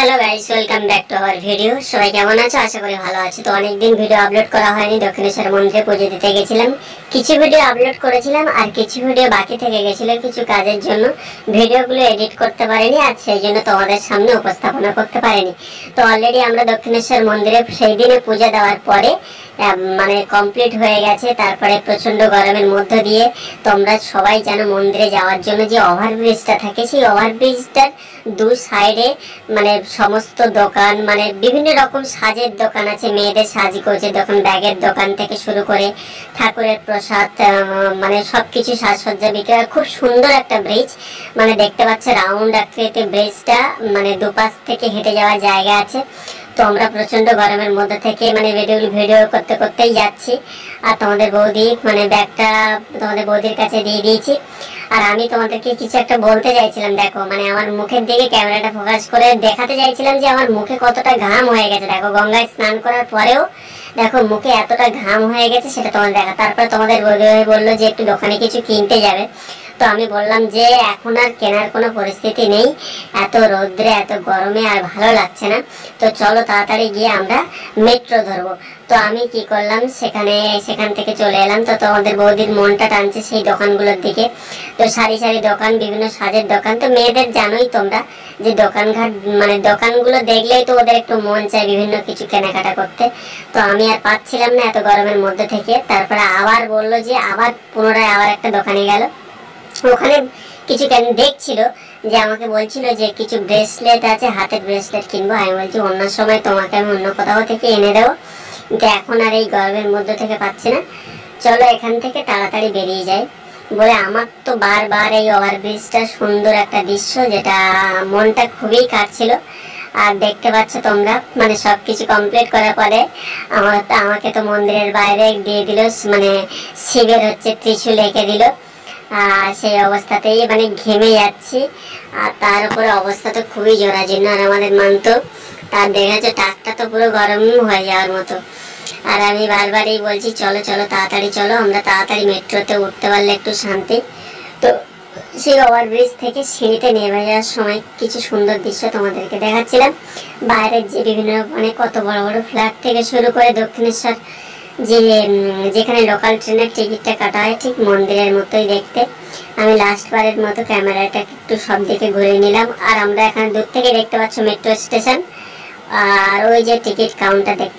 Hello guys, welcome back to our video. সবাই কেমন আছো? আশা করি ভালো আছো। তো অনেকদিন ভিডিও আপলোড করা হয়নি। দক্ষিণেশ্বর মন্দিরে পুজো দিতে গেছিলাম, কিছু ভিডিও আপলোড করেছিলাম আর কিছু ভিডিও বাকি থেকে গেছিল কিছু কাজের জন্য। ভিডিওগুলো এডিট করতে পারিনি আর সেই জন্য তোমাদের সামনে উপস্থাপনা করতে পারিনি। তো অলরেডি আমরা দক্ষিণেশ্বর মন্দিরে সেই দিনে পূজা দেওয়ার পরে মানে কমপ্লিট হয়ে গেছে। তারপরে প্রচন্ড গরমের মধ্য দিয়ে তোমরা সবাই জানো মন্দিরে যাওয়ার জন্য যে ওভারব্রিজটা থাকে, সেই ওভারব্রিজটার দু সাইডে মানে সমস্ত দোকান, মানে বিভিন্ন রকম সাজের দোকান আছে, মেয়েদের সাজগোজের দোকান, ব্যাগের দোকান থেকে শুরু করে ঠাকুরের প্রসাদ, মানে সবকিছু সাজসজ্জা বিক্রি হয়। খুব সুন্দর একটা ব্রিজ, মানে দেখতে পাচ্ছ রাউন্ড আকৃতির ব্রিজটা, মানে দুপাশ থেকে হেঁটে যাওয়ার জায়গা আছে। তো আমরা প্রচন্ড গরমের মধ্যে থেকে মানে ভিডিও করতে করতেই যাচ্ছি। আর তোমাদের বৌদি মানে ব্যাগটা তোমাদের বৌদির কাছে দিয়ে দিয়েছি। আর আমি তোমাদেরকে কিছু একটা বলতে চাইছিলাম, দেখো মানে আমার মুখের দিকে ক্যামেরাটা ফোকাস করে দেখাতে চাইছিলাম যে আমার মুখে কতটা ঘাম হয়ে গেছে। দেখো গঙ্গায় স্নান করার পরেও দেখো মুখে এতটা ঘাম হয়ে গেছে, সেটা তোমাদের দেখা। তারপরে তোমাদের বৌদি বললো যে একটু দোকানে কিছু কিনতে যাবে। তো আমি বললাম যে এখন আর কেনার কোনো পরিস্থিতি নেই, এত রোদ্রে এত গরমে আর ভালো লাগছে না, তো চলো তাড়াতাড়ি গিয়ে আমরা মেট্রো ধরবো। তো আমি কি করলাম, সেখান থেকে চলে এলাম। তো তোমাদের বৌদির মনটা টানছে সেই দোকানগুলোর দিকে। তো সারি সারি দোকান, বিভিন্ন সাজের দোকান। তো মেয়েদের জানোই তোমরা যে দোকানঘাট মানে দোকানগুলো দেখলেই তো ওদের একটু মন চায় বিভিন্ন কিছু কেনাকাটা করতে। তো আমি আর পাচ্ছিলাম না এত গরমের মধ্যে থেকে। তারপরে আবার বললো যে আবার পুনরায় আবার একটা দোকানে গেল। ওখানে কিছু দেখছিল যে আমাকে বলছিল যে কিছু ব্রেসলেট আছে, হাতের ব্রেসলেট কিনবো। আমি বলছি অন্য সময় তোমাকে আমি অন্য কোথাও থেকে এনে দেবো, কিন্তু এখন আর এই গরমের মধ্যে থেকে পাচ্ছি না, চলো এখান থেকে তাড়াতাড়ি বেরিয়ে যাই বলে। আমার তো বারবার এই ওভারব্রিজটা সুন্দর একটা দৃশ্য, যেটা মনটা খুবই কাটছিল। আর দেখতে পাচ্ছ তোমরা মানে সবকিছু কমপ্লিট করার পরে আমাকে তো মন্দিরের বাইরে দিয়ে দিল, মানে শিবের হচ্ছে ত্রিশূল এঁকে দিল। আর সেই অবস্থাতেই মানে ঘেমে যাচ্ছি। আর তার উপরে অবস্থা তো খুবই জোরাজীর্ণ। আর আমাদের মানতো তার দেখা যাচ্ছে টাকটা তো পুরো গরম হয়ে যাওয়ার মতো। আর আমি বারবারই বলছি চলো চলো তাড়াতাড়ি চলো, আমরা তাড়াতাড়ি মেট্রোতে উঠতে পারলে একটু শান্তি। তো সেই ওভারব্রিজ থেকে সিঁড়িতে নেমে যাওয়ার সময় কিছু সুন্দর দৃশ্য তোমাদেরকে দেখাচ্ছিলাম। বাইরের যে বিভিন্ন মানে কত বড় বড় ফ্ল্যাট থেকে শুরু করে দক্ষিণেশ্বর যেখানে লোকাল ট্রেনের টিকিটটা কাটা হয়, ঠিক মন্দিরের মতোই দেখতে। আমি লাস্টবারের মতো ক্যামেরাটা একটু সব দিকে ঘুরে নিলাম। আর আমরা এখানে দূর থেকে দেখতে পাচ্ছ মেট্রো স্টেশন, আর ওই যে টিকিট কাউন্টার দেখতে